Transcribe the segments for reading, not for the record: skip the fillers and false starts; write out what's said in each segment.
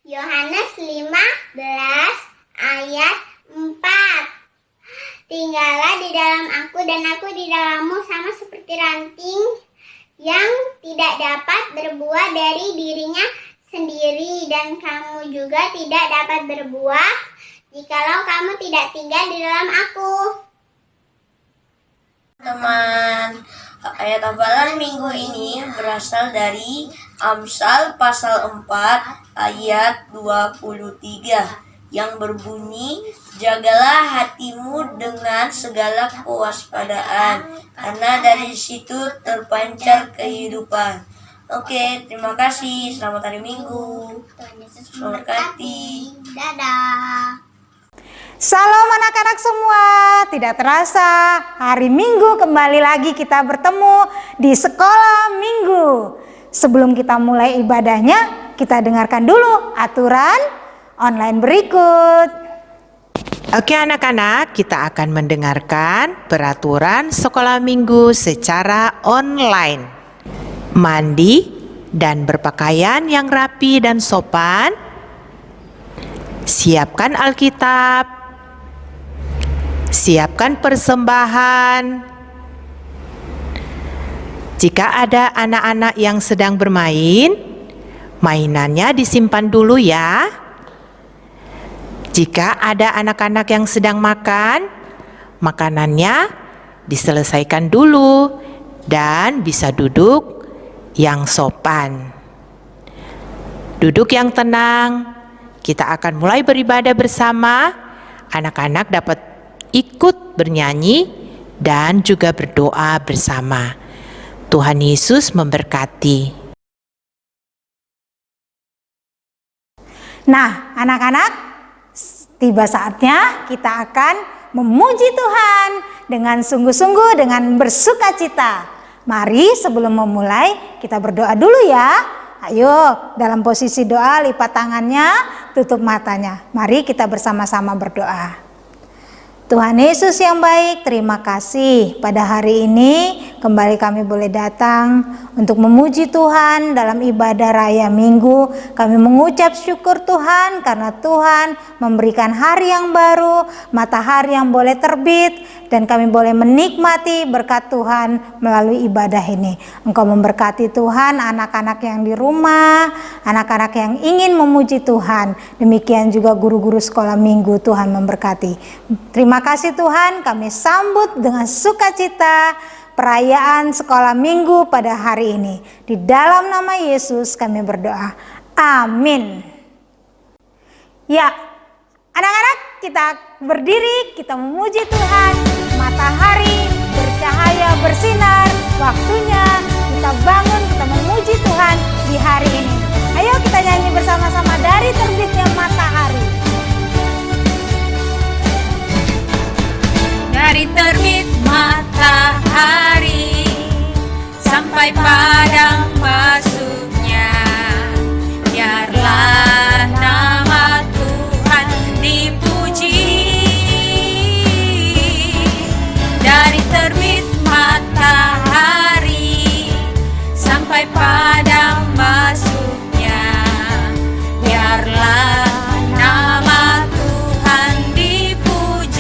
Yohanes 15 ayat 4. Tinggallah di dalam aku dan aku di dalammu, sama seperti ranting yang tidak dapat berbuah dari dirinya sendiri, dan kamu juga tidak dapat berbuah jikalau kamu tidak tinggal di dalam aku. Teman, ayat hafalan minggu ini berasal dari Amsal pasal 4 ayat 23 yang berbunyi, jagalah hatimu dengan segala kewaspadaan, karena dari situ terpancar kehidupan. Oke, terima kasih. Selamat hari Minggu. Tuhan Yesus memberkati. Dadah. Salam anak-anak semua, tidak terasa hari Minggu kembali lagi kita bertemu di sekolah Minggu. Sebelum kita mulai ibadahnya, kita dengarkan dulu aturan online berikut. Oke anak-anak, kita akan mendengarkan peraturan sekolah Minggu secara online. Mandi dan berpakaian yang rapi dan sopan. Siapkan Alkitab. Siapkan persembahan. Jika ada anak-anak yang sedang bermain, mainannya disimpan dulu ya. Jika ada anak-anak yang sedang makan, makanannya diselesaikan dulu dan bisa duduk yang sopan. Duduk yang tenang. Kita akan mulai beribadah bersama. Anak-anak dapat ikut bernyanyi dan juga berdoa bersama. Tuhan Yesus memberkati. Nah, anak-anak, tiba saatnya kita akan memuji Tuhan dengan sungguh-sungguh, dengan bersukacita. Mari sebelum memulai kita berdoa dulu ya. Ayo, dalam posisi doa lipat tangannya, tutup matanya. Mari kita bersama-sama berdoa. Tuhan Yesus yang baik, terima kasih pada hari ini kembali kami boleh datang untuk memuji Tuhan dalam ibadah raya Minggu. Kami mengucap syukur Tuhan karena Tuhan memberikan hari yang baru, matahari yang boleh terbit, dan kami boleh menikmati berkat Tuhan melalui ibadah ini. Engkau memberkati Tuhan anak-anak yang di rumah, anak-anak yang ingin memuji Tuhan. Demikian juga guru-guru sekolah Minggu, Tuhan memberkati. Terima kasih Tuhan, kami sambut dengan sukacita perayaan sekolah Minggu pada hari ini. Di dalam nama Yesus kami berdoa. Amin. Ya, anak-anak, kita berdiri, kita memuji Tuhan. Matahari bercahaya bersinar. Waktunya kita bangun, kita memuji Tuhan di hari ini. Ayo kita nyanyi bersama-sama dari terbitnya matahari. Dari terbit matahari sampai padang masuknya, biarlah nama Tuhan dipuji. Dari terbit matahari sampai padang masuknya, biarlah nama Tuhan dipuji.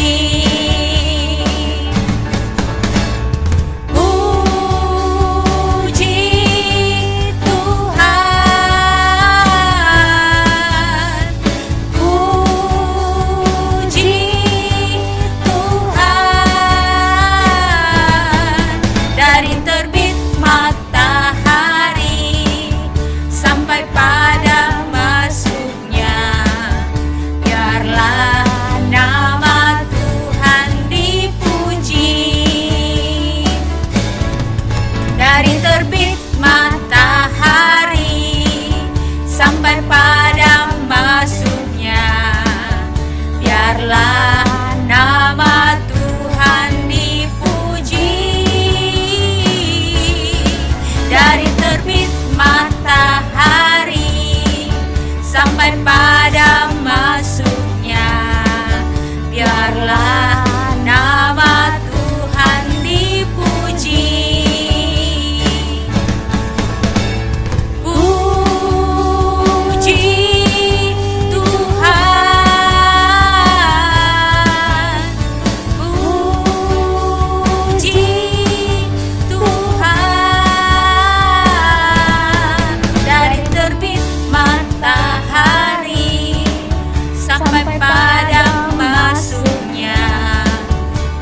padang masuknya.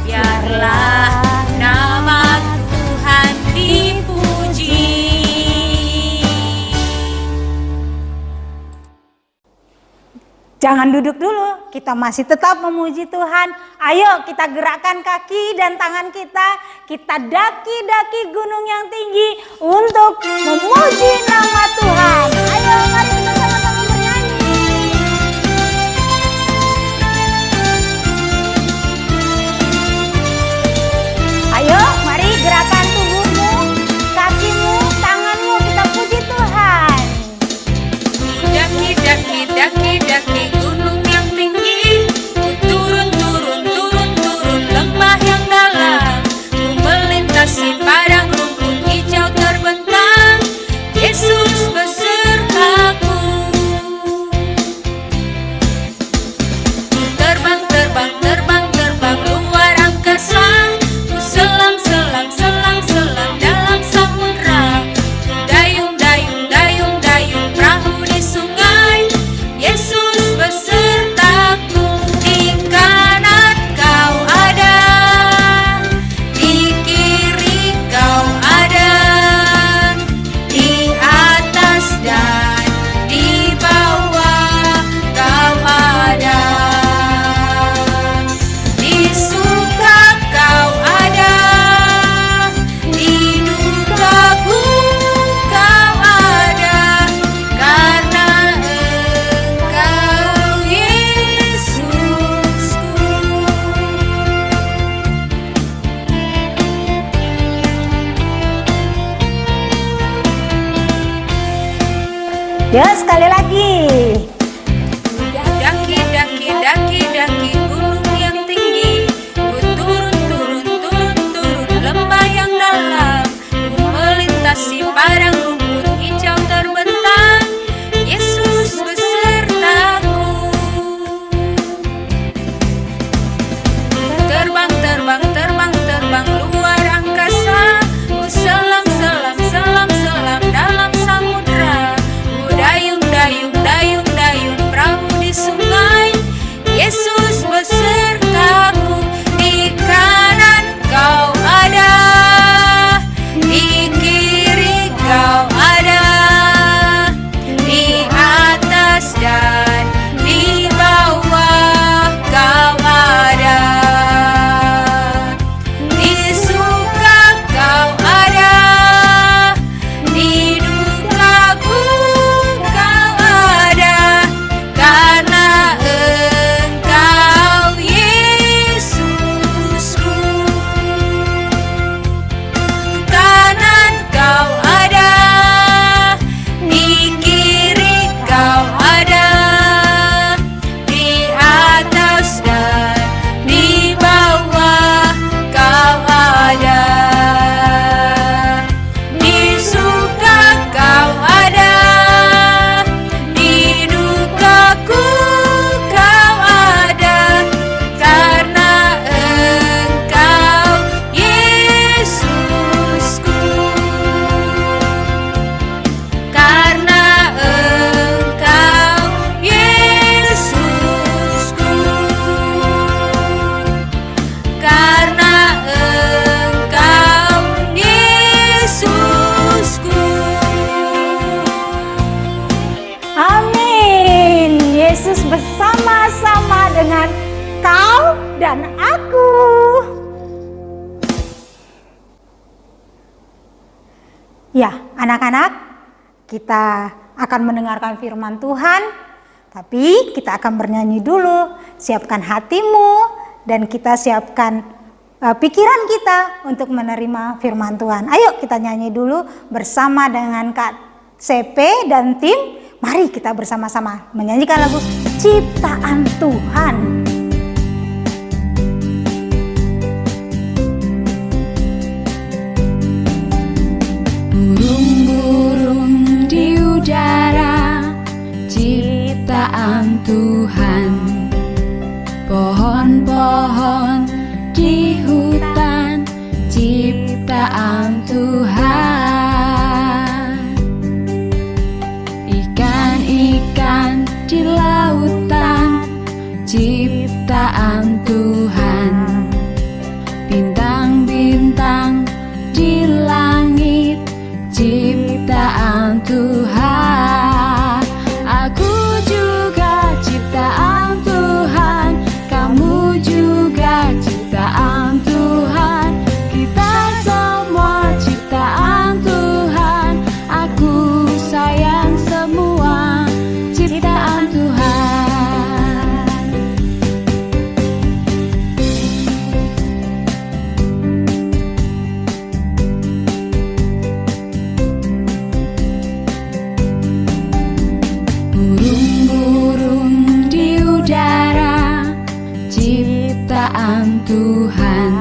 Biarlah nama Tuhan dipuji. Jangan duduk dulu, kita masih tetap memuji Tuhan. Ayo kita gerakkan kaki dan tangan kita daki-daki gunung yang tinggi untuk memuji nama Tuhan. Ayo mari kita sama-sama bernyanyi. Ayo mari gerakan tubuhmu, kakimu, tanganmu, kita puji Tuhan. Daki, daki, daki, daki gunung yang tinggi. Ku turun, turun, turun, turun lembah yang dalam. Ku melintasi padang rumput hijau terbentang. Yesus besertaku. Ku terbang, terbang, terbang, terbang luar angkasa. Ku selam, selam, selam, selam dalam samudra. Ku dayung, dayung, dayung, dayung perahu di sungai. Yesus besertaku. Di kanan kau ada, di kiri kau ada, di atas dan di bawah kau ada. Di suka kau ada, di dukaku kau ada, karena Engkau Yesusku. Ya sekali lagi. Daki, daki, daki, daki gunung yang tinggi. Ku turun, turun, turun, turun lembah yang dalam. Ku melintasi padang rumput hijau terbentang. Yesus besertaku. Terbang, terbang, terbang, terbang luar angkasa. Ku selam, selam, selam, selam dalam samudra. Ku dayung, dayung, dayung, dayung perahu di sungai. Yesus besertaku. Di kanan kau ada, di kiri kau ada, di atas dan di bawah kau ada. Di suka kau ada, di dukaku kau ada, karena Engkau Yesusku. Kanan kau ada, di kiri kau ada, di atas dan di bawah kau ada. Di suka kau ada, di dukaku kau ada, karena Engkau Yesusku. Karena Engkau Yesusku. Karena Engkau Yesusku. Amin. Yesus bersama-sama dengan kau dan aku. Ya, anak-anak, kita akan mendengarkan firman Tuhan, tapi kita akan bernyanyi dulu. Siapkan hatimu dan kita siapkan pikiran kita untuk menerima firman Tuhan. Ayo kita nyanyi dulu bersama dengan Kak CP dan tim. Mari kita bersama-sama menyanyikan lagu Ciptaan Tuhan. Burung-burung di udara, ciptaan Tuhan. Pohon-pohon di hutan, ciptaan Tuhan. Ikan-ikan di lautan, ciptaan ciptaan Tuhan. Bintang-bintang di langit, ciptaan Tuhan. Aku juga ciptaan Tuhan, kamu juga ciptaan Tuhan. Kita semua ciptaan Tuhan, aku sayang semua ciptaan Tuhan. Burung-burung di udara, ciptaan Tuhan.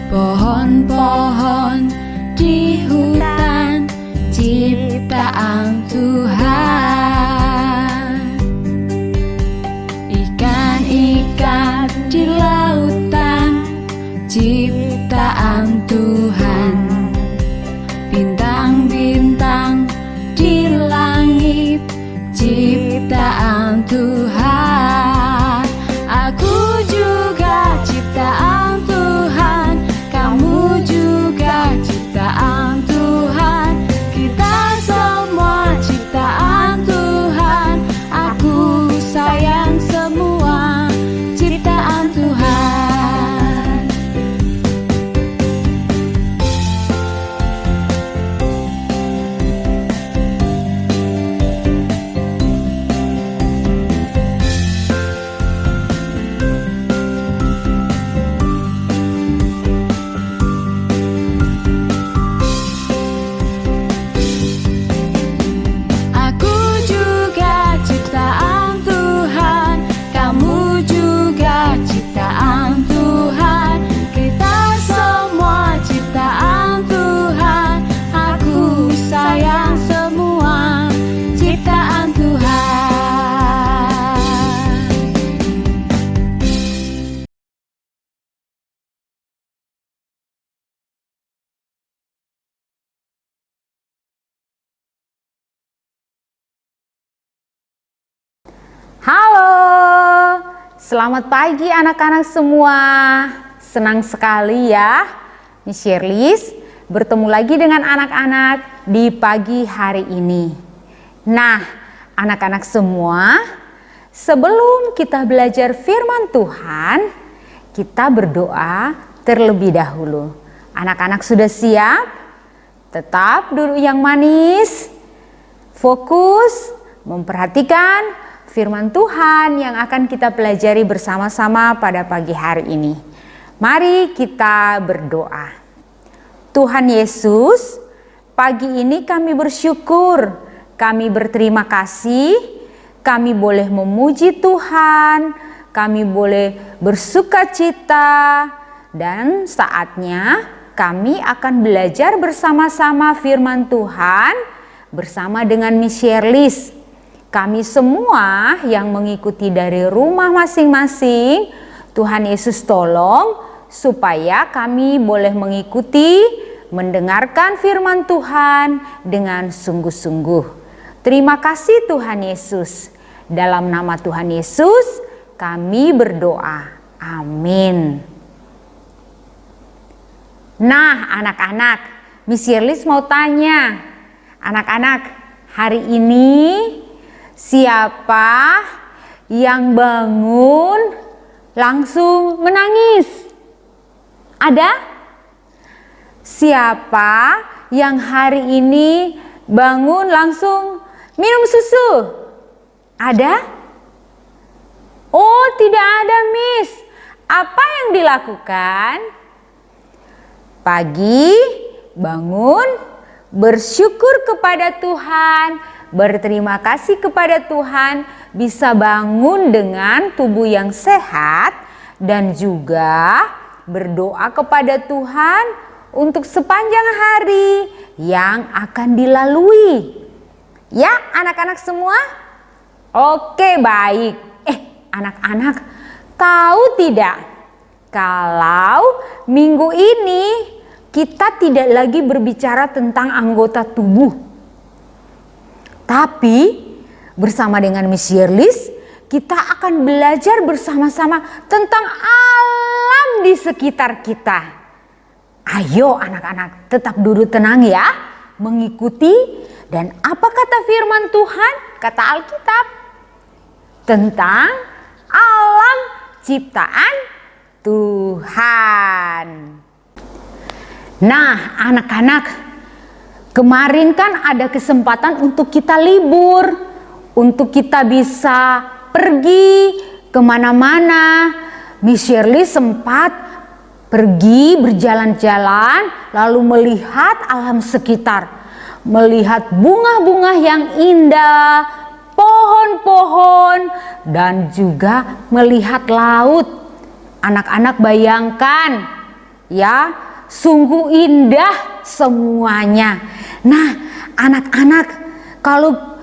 Pohon-pohon di hutan, ciptaan Tuhan. Ikan-ikan di lautan, ciptaan Tuhan. Bintang-bintang di langit, ciptaan Tuhan. Aku juga ciptaan Tuhan, kamu juga ciptaan Tuhan. Kita semua ciptaan Tuhan, aku sayang semua ciptaan Tuhan. Aku juga ciptaan Tuhan, kamu juga ciptaan Tuhan. Kita semua ciptaan Tuhan, aku sayang semua ciptaan Tuhan. Halo, selamat pagi anak-anak semua. Senang sekali ya, Miss Shirlis bertemu lagi dengan anak-anak di pagi hari ini. Nah, anak-anak semua, sebelum kita belajar firman Tuhan, kita berdoa terlebih dahulu. Anak-anak sudah siap? Tetap duduk yang manis, fokus, memperhatikan firman Tuhan yang akan kita pelajari bersama-sama pada pagi hari ini. Mari kita berdoa. Tuhan Yesus, pagi ini kami bersyukur, kami berterima kasih, kami boleh memuji Tuhan, kami boleh bersuka cita, dan saatnya kami akan belajar bersama-sama firman Tuhan bersama dengan Miss Shirlis. Kami semua yang mengikuti dari rumah masing-masing, Tuhan Yesus tolong supaya kami boleh mengikuti, mendengarkan firman Tuhan dengan sungguh-sungguh. Terima kasih Tuhan Yesus. Dalam nama Tuhan Yesus kami berdoa. Amin. Nah anak-anak, Miss Shirlis mau tanya. Anak-anak, hari ini siapa yang bangun langsung menangis? Ada? Siapa yang hari ini bangun langsung minum susu? Ada? Oh, tidak ada, Miss. Apa yang dilakukan? Pagi bangun, bersyukur kepada Tuhan, berterima kasih kepada Tuhan, bisa bangun dengan tubuh yang sehat, dan juga berdoa kepada Tuhan untuk sepanjang hari yang akan dilalui. Ya, anak-anak semua? Oke, baik. Anak-anak, tahu tidak? Kalau minggu ini kita tidak lagi berbicara tentang anggota tubuh. Tapi bersama dengan Miss Shirlis, kita akan belajar bersama-sama tentang alam di sekitar kita. Ayo anak-anak, tetap duduk tenang ya, mengikuti. Dan apa kata firman Tuhan? Kata Alkitab tentang alam ciptaan Tuhan. Nah, anak-anak, kemarin kan ada kesempatan untuk kita libur, untuk kita bisa pergi kemana-mana. Miss Shirley sempat pergi berjalan-jalan lalu melihat alam sekitar, melihat bunga-bunga yang indah, pohon-pohon, dan juga melihat laut. Anak-anak bayangkan ya, sungguh indah semuanya. Nah, anak-anak, kalau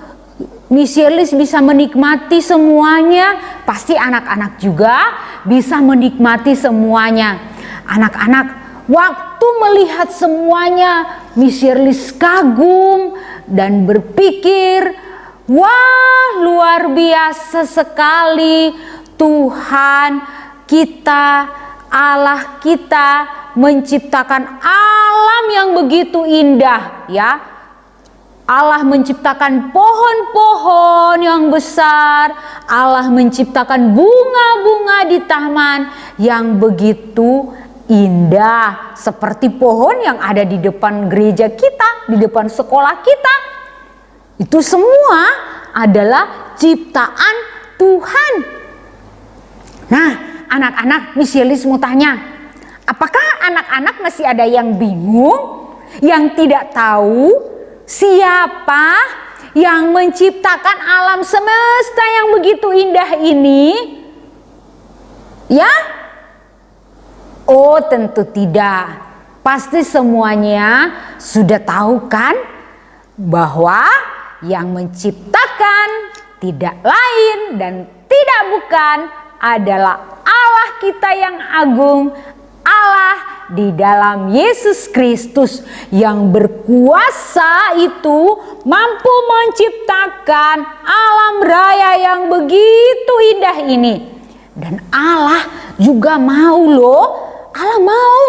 Miss Shirley bisa menikmati semuanya, pasti anak-anak juga bisa menikmati semuanya. Anak-anak, waktu melihat semuanya, Miss Shirley kagum dan berpikir, wah, luar biasa sekali Tuhan kita, Allah kita menciptakan alam yang begitu indah ya. Allah menciptakan pohon-pohon yang besar, Allah menciptakan bunga-bunga di taman yang begitu indah, seperti pohon yang ada di depan gereja kita, di depan sekolah kita. Itu semua adalah ciptaan Tuhan. Nah, anak-anak, Miss Shirley mau tanya, apakah anak-anak masih ada yang bingung, yang tidak tahu siapa yang menciptakan alam semesta yang begitu indah ini? Ya? Oh, tentu tidak. Pasti semuanya sudah tahu kan bahwa yang menciptakan tidak lain dan tidak bukan adalah Allah kita yang agung, Allah di dalam Yesus Kristus yang berkuasa itu mampu menciptakan alam raya yang begitu indah ini. Dan Allah juga mau loh, Allah mau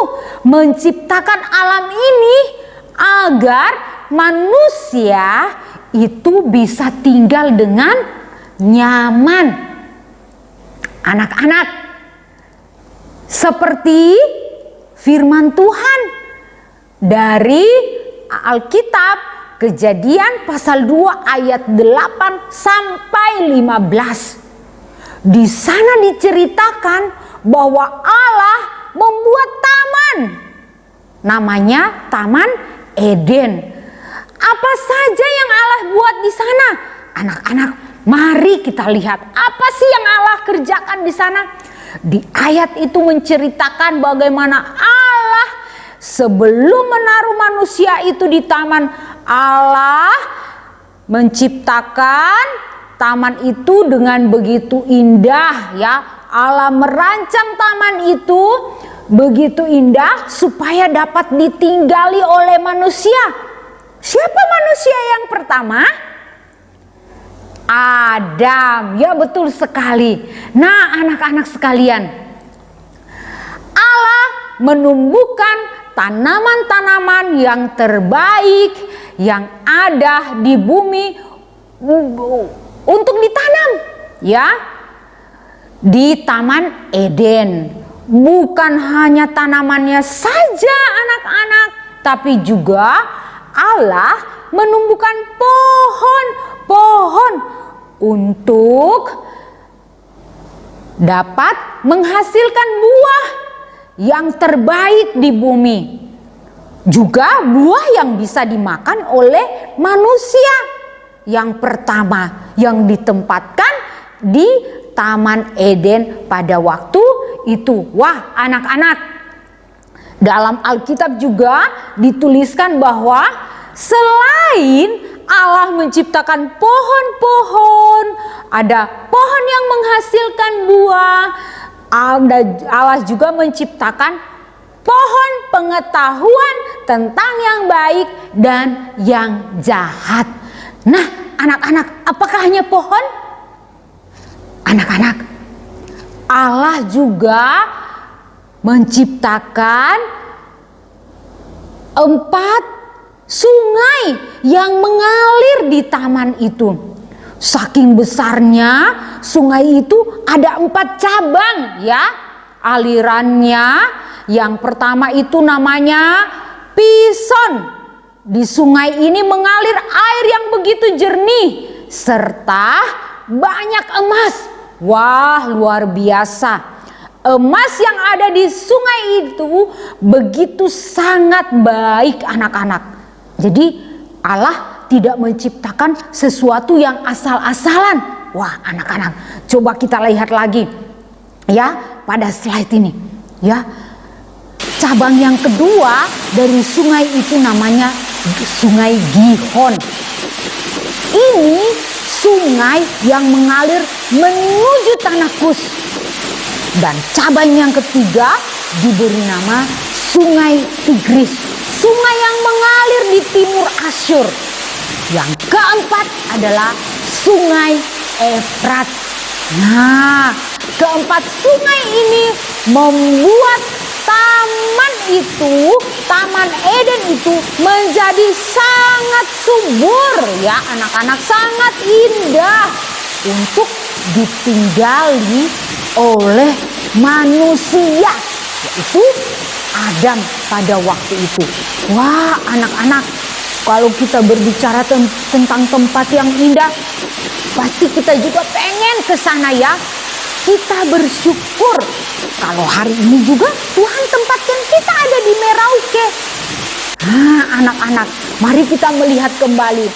menciptakan alam ini agar manusia itu bisa tinggal dengan nyaman. Anak-anak, seperti firman Tuhan dari Alkitab Kejadian pasal 2 ayat 8 sampai 15. Di sana diceritakan bahwa Allah membuat taman. Namanya Taman Eden. Apa saja yang Allah buat di sana? Anak-anak, mari kita lihat apa sih yang Allah kerjakan di sana. Di ayat itu menceritakan bagaimana Allah sebelum menaruh manusia itu di taman, Allah menciptakan taman itu dengan begitu indah ya. Allah merancang taman itu begitu indah supaya dapat ditinggali oleh manusia. Siapa manusia yang pertama? Adam, ya betul sekali. Nah, anak-anak sekalian, Allah menumbuhkan tanaman-tanaman yang terbaik yang ada di bumi untuk ditanam, ya, di Taman Eden. Bukan hanya tanamannya saja anak-anak, tapi juga Allah menumbuhkan pohon-pohon untuk dapat menghasilkan buah yang terbaik di bumi. Juga buah yang bisa dimakan oleh manusia. Yang pertama yang ditempatkan di Taman Eden pada waktu itu. Wah, anak-anak, dalam Alkitab juga dituliskan bahwa selain Allah menciptakan pohon-pohon, ada pohon yang menghasilkan buah, Allah juga menciptakan pohon pengetahuan tentang yang baik dan yang jahat. Nah, anak-anak, apakah hanya pohon? Anak-anak, Allah juga menciptakan 4 sungai yang mengalir di taman itu. Saking besarnya sungai itu ada 4 cabang ya alirannya. Yang pertama itu namanya Pison. Di sungai ini mengalir air yang begitu jernih serta banyak emas. Wah, luar biasa. Emas yang ada di sungai itu begitu sangat baik anak-anak. Jadi Allah tidak menciptakan sesuatu yang asal-asalan. Wah, anak-anak, coba kita lihat lagi ya pada slide ini ya. Cabang yang kedua dari sungai itu namanya Sungai Gihon. Ini sungai yang mengalir menuju tanah Kus. Dan cabang yang ketiga diberi nama Sungai Tigris, sungai yang mengalir di timur Asyur. Yang keempat adalah Sungai Efrat. Nah, keempat sungai ini membuat Taman Eden itu menjadi sangat subur ya anak-anak, sangat indah untuk ditinggali oleh manusia, yaitu Adam pada waktu itu. Wah anak-anak, kalau kita berbicara tentang tempat yang indah, pasti kita juga pengen ke sana ya. Kita bersyukur kalau hari ini juga Tuhan tempatkan kita ada di Merauke. Nah anak-anak, mari kita melihat kembali.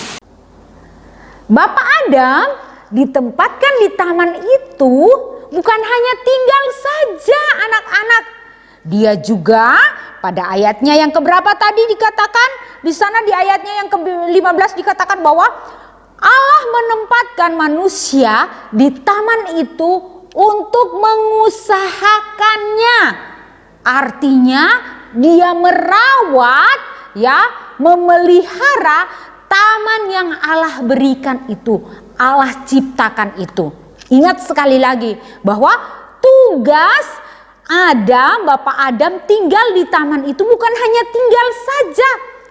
Bapak Adam ditempatkan di taman itu bukan hanya tinggal saja anak-anak. Dia juga pada ayatnya yang keberapa tadi dikatakan, di sana di ayatnya yang ke-15 dikatakan bahwa Allah menempatkan manusia di taman itu untuk mengusahakannya. Artinya dia merawat ya, memelihara taman yang Allah berikan itu, Allah ciptakan itu. Ingat sekali lagi bahwa tugas Adam, Bapak Adam tinggal di taman itu bukan hanya tinggal saja,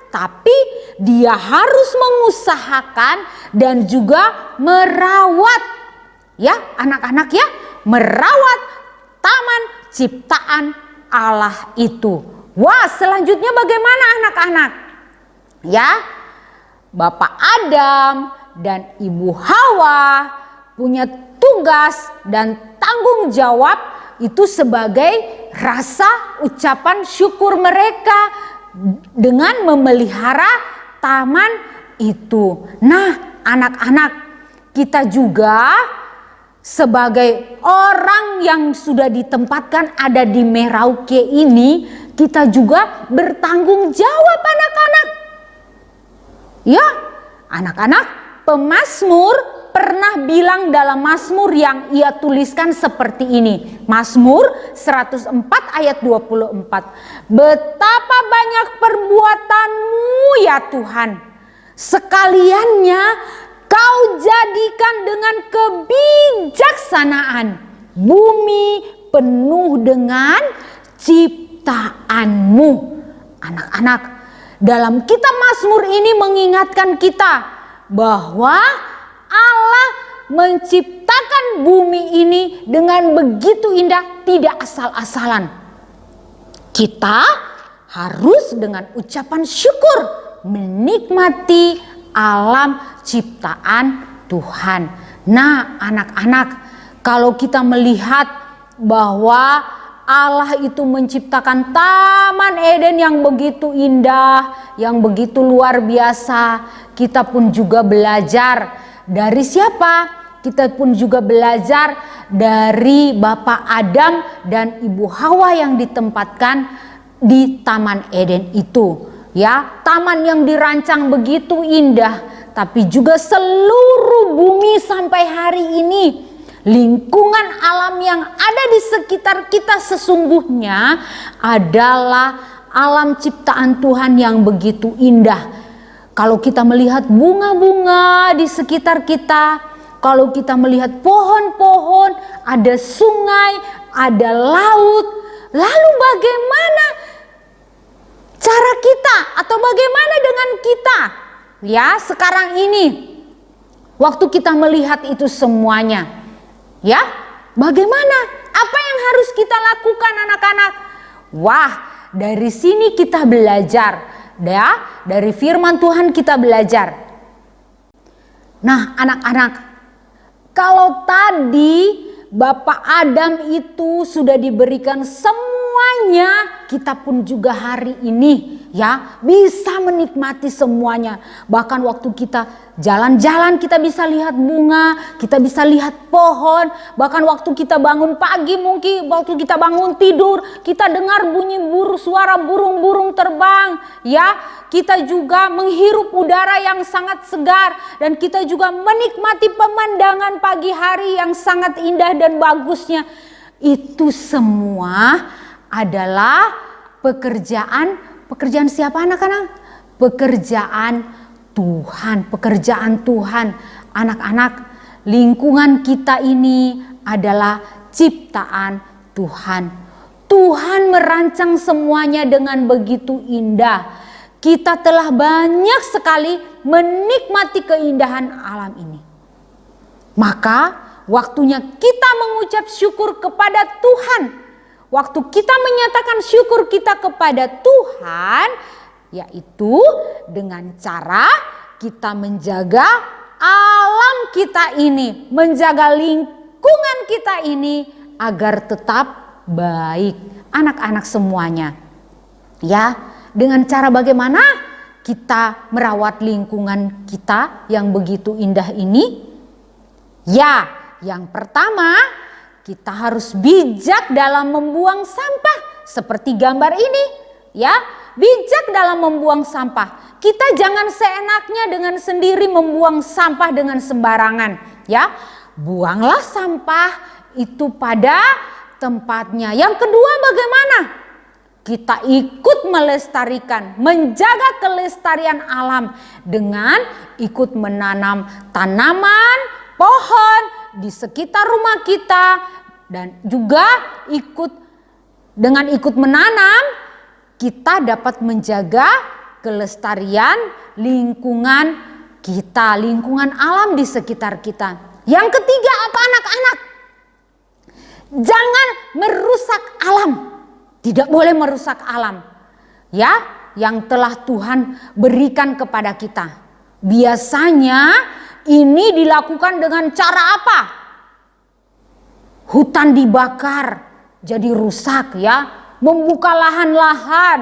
tapi dia harus mengusahakan dan juga merawat ya anak-anak ya, merawat taman ciptaan Allah itu. Wah, selanjutnya bagaimana anak-anak? Ya, Bapak Adam dan Ibu Hawa punya tugas dan tanggung jawab itu sebagai rasa ucapan syukur mereka dengan memelihara taman itu. Nah, anak-anak, kita juga sebagai orang yang sudah ditempatkan ada di Merauke ini, kita juga bertanggung jawab anak-anak. Ya, anak-anak, pemazmur pernah bilang dalam Mazmur yang ia tuliskan seperti ini. Mazmur 104 ayat 24. Betapa banyak perbuatanmu ya Tuhan, sekaliannya Kau jadikan dengan kebijaksanaan. Bumi penuh dengan ciptaanmu. Anak-anak, dalam kitab Mazmur ini mengingatkan kita bahwa Allah menciptakan bumi ini dengan begitu indah, tidak asal-asalan. Kita harus dengan ucapan syukur menikmati alam ciptaan Tuhan. Nah, anak-anak, kalau kita melihat bahwa Allah itu menciptakan Taman Eden yang begitu indah, yang begitu luar biasa, kita pun juga belajar dari siapa? Kita pun juga belajar dari Bapak Adam dan Ibu Hawa yang ditempatkan di Taman Eden itu. Ya, taman yang dirancang begitu indah, tapi juga seluruh bumi sampai hari ini, lingkungan alam yang ada di sekitar kita sesungguhnya adalah alam ciptaan Tuhan yang begitu indah. Kalau kita melihat bunga-bunga di sekitar kita, kalau kita melihat pohon-pohon, ada sungai, ada laut, lalu bagaimana cara kita atau bagaimana dengan kita? Ya, sekarang ini waktu kita melihat itu semuanya, ya, bagaimana? Apa yang harus kita lakukan anak-anak? Wah, dari sini kita belajar, ya, dari firman Tuhan kita belajar. Nah, anak-anak, kalau tadi Bapak Adam itu sudah diberikan semuanya, kita pun juga hari ini ya bisa menikmati semuanya. Bahkan waktu kita jalan-jalan kita bisa lihat bunga, kita bisa lihat pohon. Bahkan waktu kita bangun pagi, mungkin waktu kita bangun tidur, kita dengar bunyi suara burung-burung terbang. Ya, kita juga menghirup udara yang sangat segar, dan kita juga menikmati pemandangan pagi hari yang sangat indah dan bagusnya. Itu semua adalah pekerjaan siapa anak-anak? Pekerjaan Tuhan, pekerjaan Tuhan. Anak-anak, lingkungan kita ini adalah ciptaan Tuhan. Tuhan merancang semuanya dengan begitu indah. Kita telah banyak sekali menikmati keindahan alam ini. Maka waktunya kita mengucap syukur kepada Tuhan. Waktu kita menyatakan syukur kita kepada Tuhan, yaitu dengan cara kita menjaga alam kita ini, menjaga lingkungan kita ini agar tetap baik. Anak-anak semuanya, ya, dengan cara bagaimana kita merawat lingkungan kita yang begitu indah ini? Ya, yang pertama, kita harus bijak dalam membuang sampah seperti gambar ini, ya. Bijak dalam membuang sampah. Kita jangan seenaknya dengan sendiri membuang sampah dengan sembarangan, ya. Buanglah sampah itu pada tempatnya. Yang kedua, bagaimana? Kita ikut melestarikan, menjaga kelestarian alam dengan ikut menanam tanaman, pohon di sekitar rumah kita, dan juga ikut menanam, kita dapat menjaga kelestarian lingkungan kita, lingkungan alam di sekitar kita. Yang ketiga apa anak-anak? Jangan merusak alam. Tidak boleh merusak alam, ya, yang telah Tuhan berikan kepada kita. Biasanya ini dilakukan dengan cara apa? Hutan dibakar jadi rusak, ya. Membuka lahan-lahan,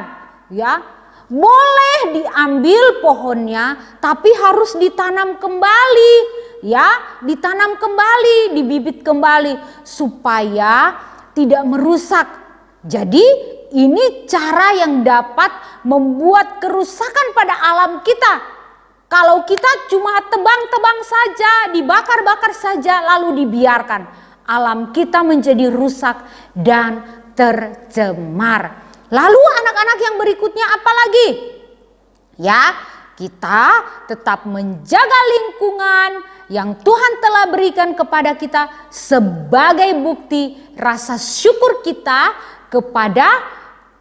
ya. Boleh diambil pohonnya, tapi harus ditanam kembali, ya. Ditanam kembali, dibibit kembali supaya tidak merusak. Jadi ini cara yang dapat membuat kerusakan pada alam kita. Kalau kita cuma tebang-tebang saja, dibakar-bakar saja, lalu dibiarkan, alam kita menjadi rusak dan tercemar. Lalu anak-anak yang berikutnya apa lagi? Ya, kita tetap menjaga lingkungan yang Tuhan telah berikan kepada kita sebagai bukti rasa syukur kita kepada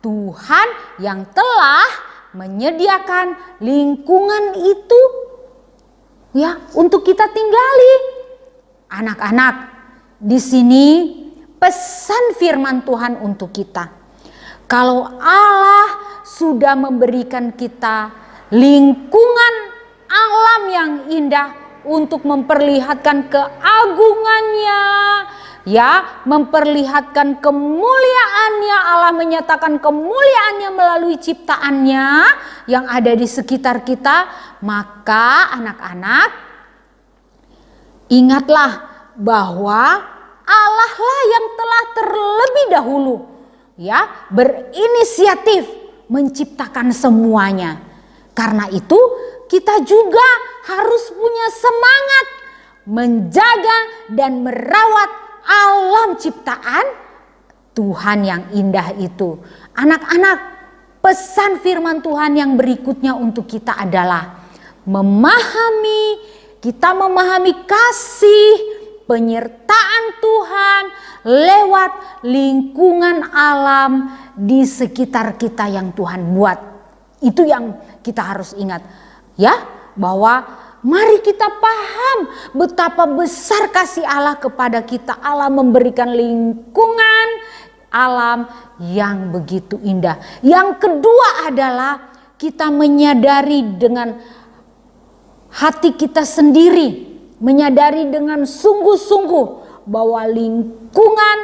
Tuhan yang telah menyediakan lingkungan itu, ya, untuk kita tinggali. Anak-anak, di sini pesan firman Tuhan untuk kita. Kalau Allah sudah memberikan kita lingkungan alam yang indah untuk memperlihatkan keagungannya, ya, memperlihatkan kemuliaannya, Allah menyatakan kemuliaannya melalui ciptaannya yang ada di sekitar kita, maka anak-anak ingatlah bahwa Allah lah yang telah terlebih dahulu, ya, berinisiatif menciptakan semuanya. Karena itu kita juga harus punya semangat menjaga dan merawat alam ciptaan Tuhan yang indah itu. Anak-anak, pesan firman Tuhan yang berikutnya untuk kita adalah memahami kita memahami kasih penyertaan Tuhan lewat lingkungan alam di sekitar kita yang Tuhan buat. Itu yang kita harus ingat ya, bahwa mari kita paham betapa besar kasih Allah kepada kita. Allah memberikan lingkungan alam yang begitu indah. Yang kedua adalah kita menyadari dengan hati kita sendiri, menyadari dengan sungguh-sungguh bahwa lingkungan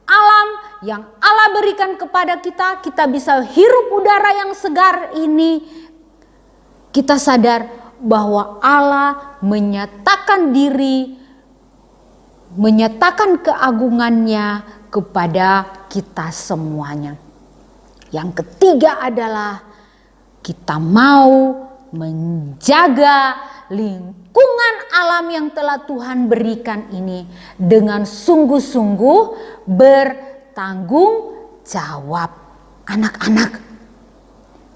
alam yang Allah berikan kepada kita, kita bisa hirup udara yang segar ini. Kita sadar bahwa Allah menyatakan diri, menyatakan keagungannya kepada kita semuanya. Yang ketiga adalah kita mau menjaga lingkungan alam yang telah Tuhan berikan ini dengan sungguh-sungguh bertanggung jawab. Anak-anak,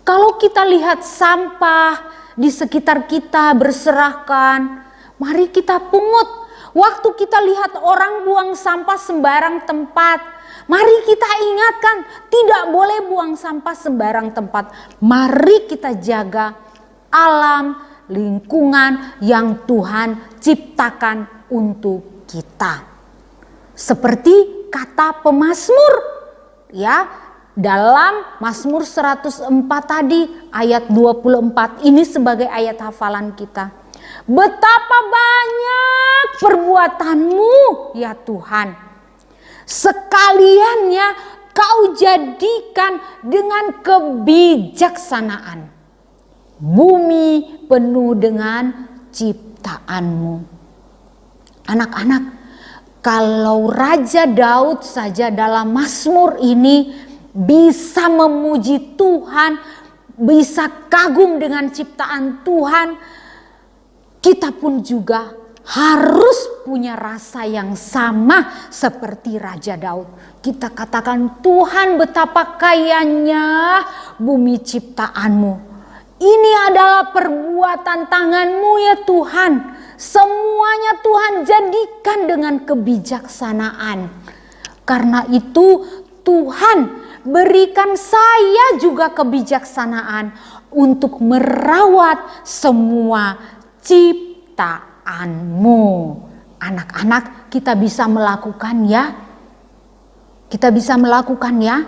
kalau kita lihat sampah di sekitar kita berserakan, mari kita pungut. Waktu kita lihat orang buang sampah sembarang tempat, mari kita ingatkan, tidak boleh buang sampah sembarang tempat. Mari kita jaga alam, lingkungan yang Tuhan ciptakan untuk kita. Seperti kata pemazmur ya, dalam Mazmur 104 tadi ayat 24, ini sebagai ayat hafalan kita. Betapa banyak perbuatanmu ya Tuhan, sekaliannya kau jadikan dengan kebijaksanaan. Bumi penuh dengan ciptaanmu. Anak-anak, kalau Raja Daud saja dalam Mazmur ini bisa memuji Tuhan, bisa kagum dengan ciptaan Tuhan, kita pun juga harus punya rasa yang sama seperti Raja Daud. Kita katakan, Tuhan betapa kayanya bumi ciptaanmu. Ini adalah perbuatan tanganmu ya Tuhan. Semuanya Tuhan jadikan dengan kebijaksanaan. Karena itu Tuhan berikan saya juga kebijaksanaan untuk merawat semua ciptaanmu. Anak-anak, kita bisa melakukan ya. Kita bisa melakukan ya.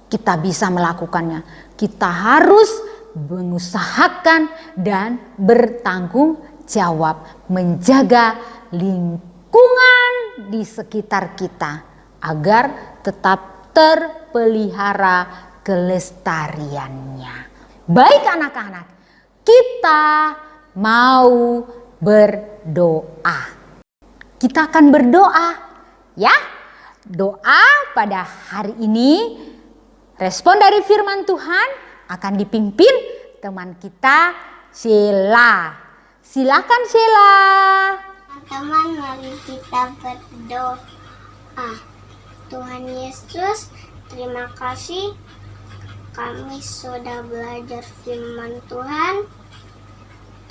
Kita bisa melakukannya. Kita harus mengusahakan dan bertanggung jawab menjaga lingkungan di sekitar kita agar tetap terpelihara kelestariannya. Baik anak-anak, kita mau berdoa. Kita akan berdoa ya. Doa pada hari ini, respon dari firman Tuhan akan dipimpin teman kita Sheila. Silakan Sheila. Teman-teman, mari kita berdoa. Tuhan Yesus, terima kasih kami sudah belajar firman Tuhan.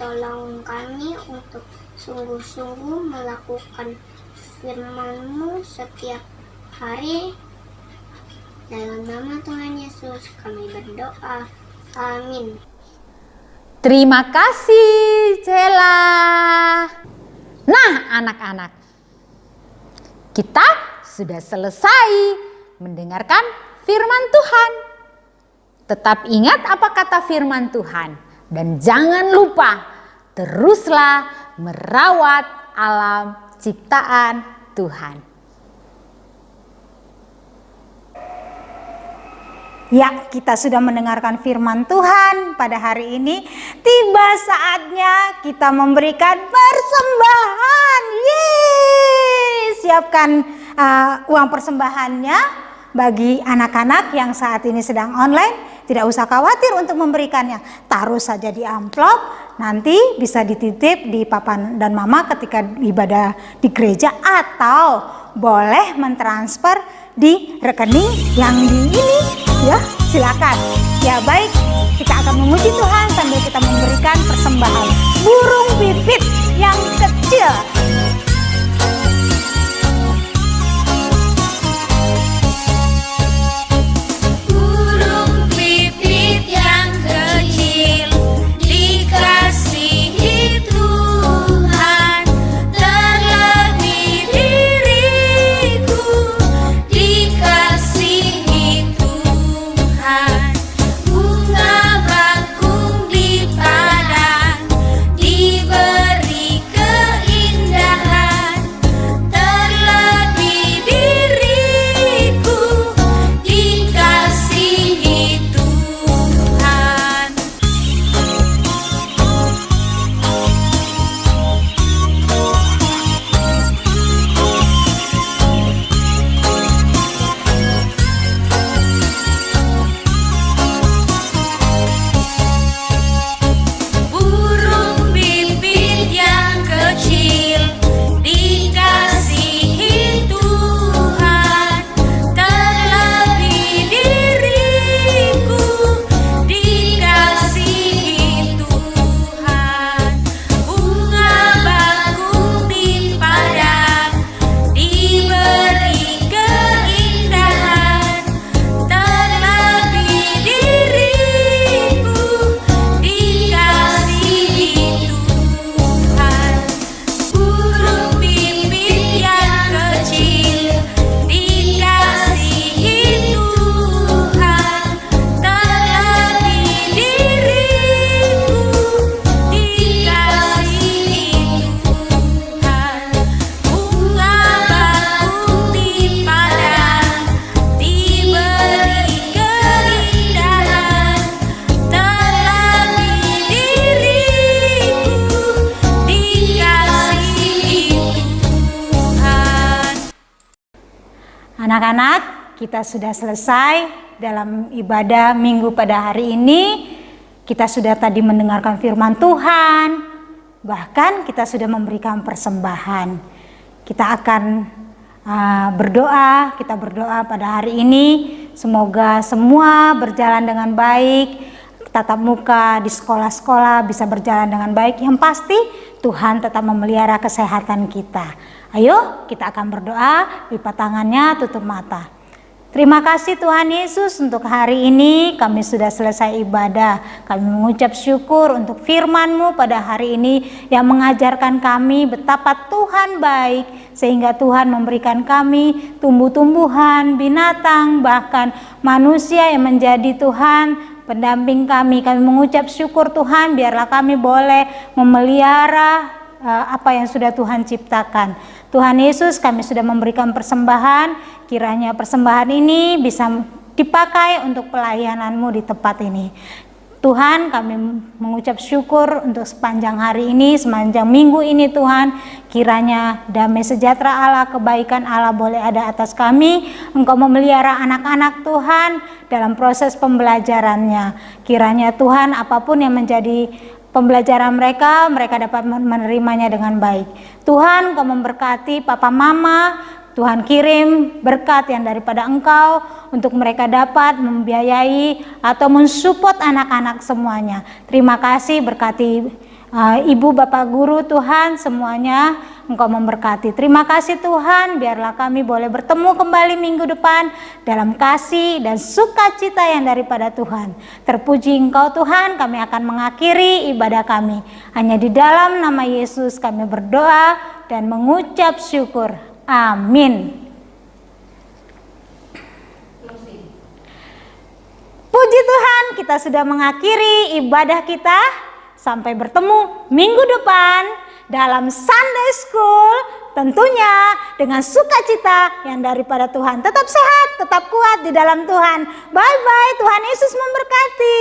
Tolong kami untuk sungguh-sungguh melakukan firman-Mu setiap hari. Dalam nama Tuhan Yesus kami berdoa. Amin. Terima kasih Sheila. Nah anak-anak, kita sudah selesai mendengarkan firman Tuhan. Tetap ingat apa kata firman Tuhan. Dan jangan lupa teruslah merawat alam ciptaan Tuhan. Ya, kita sudah mendengarkan firman Tuhan pada hari ini. Tiba saatnya kita memberikan persembahan. Yeay! Siapkan uang persembahannya bagi anak-anak yang saat ini sedang online. Tidak usah khawatir untuk memberikannya. Taruh saja di amplop. Nanti bisa dititip di papa dan mama ketika ibadah di gereja, atau boleh mentransfer di rekening yang di ini ya, silakan. Ya baik, kita akan memuji Tuhan sambil kita memberikan persembahan burung pipit yang kecil. Burung pipit yang kecil dikasihi Tuhan, terlebih diriku dikasihi Tuhan. Bunga bakung di padang diberi keindahan, terlebih diriku dikasihi Tuhan. Burung pipit yang kecil dikasihi Tuhan, terlebih diriku dikasihi Tuhan. Bunga bakung di padang diberi keindahan, terlebih diriku dikasihi Tuhan. Burung pipit yang kecil dikasihi Tuhan, terlebih diriku dikasihi Tuhan. Bunga bakung di padang diberi keindahan, terlebih diriku dikasihi Tuhan. Anak-anak, kita sudah selesai dalam ibadah minggu pada hari ini. Kita sudah tadi mendengarkan firman Tuhan, bahkan kita sudah memberikan persembahan. Kita akan kita berdoa pada hari ini. Semoga semua berjalan dengan baik, tatap muka di sekolah-sekolah bisa berjalan dengan baik. Yang pasti Tuhan tetap memelihara kesehatan kita. Ayo kita akan berdoa, lipat tangannya, tutup mata. Terima kasih Tuhan Yesus, untuk hari ini kami sudah selesai ibadah. Kami mengucap syukur untuk firman-Mu pada hari ini yang mengajarkan kami betapa Tuhan baik, sehingga Tuhan memberikan kami tumbuh-tumbuhan, binatang, bahkan manusia yang menjadi Tuhan pendamping kami. Kami mengucap syukur Tuhan, biarlah kami boleh memelihara apa yang sudah Tuhan ciptakan. Tuhan Yesus, kami sudah memberikan persembahan, kiranya persembahan ini bisa dipakai untuk pelayanan-Mu di tempat ini. Tuhan, kami mengucap syukur untuk sepanjang hari ini, sepanjang minggu ini Tuhan, kiranya damai sejahtera Allah, kebaikan Allah boleh ada atas kami. Engkau memelihara anak-anak Tuhan dalam proses pembelajarannya. Kiranya Tuhan, apapun yang menjadi pembelajaran mereka dapat menerimanya dengan baik. Tuhan, Engkau memberkati Papa Mama. Tuhan kirim berkat yang daripada Engkau untuk mereka dapat membiayai atau mensupport anak-anak semuanya. Terima kasih, berkati Ibu Bapak Guru Tuhan, semuanya Engkau memberkati. Terima kasih Tuhan, biarlah kami boleh bertemu kembali minggu depan dalam kasih dan sukacita yang daripada Tuhan. Terpuji Engkau Tuhan, kami akan mengakhiri ibadah kami. Hanya di dalam nama Yesus kami berdoa dan mengucap syukur. Amin. Puji Tuhan, kita sudah mengakhiri ibadah kita. Sampai bertemu minggu depan dalam Sunday School, tentunya dengan sukacita yang daripada Tuhan. Tetap sehat, tetap kuat di dalam Tuhan. Bye-bye, Tuhan Yesus memberkati.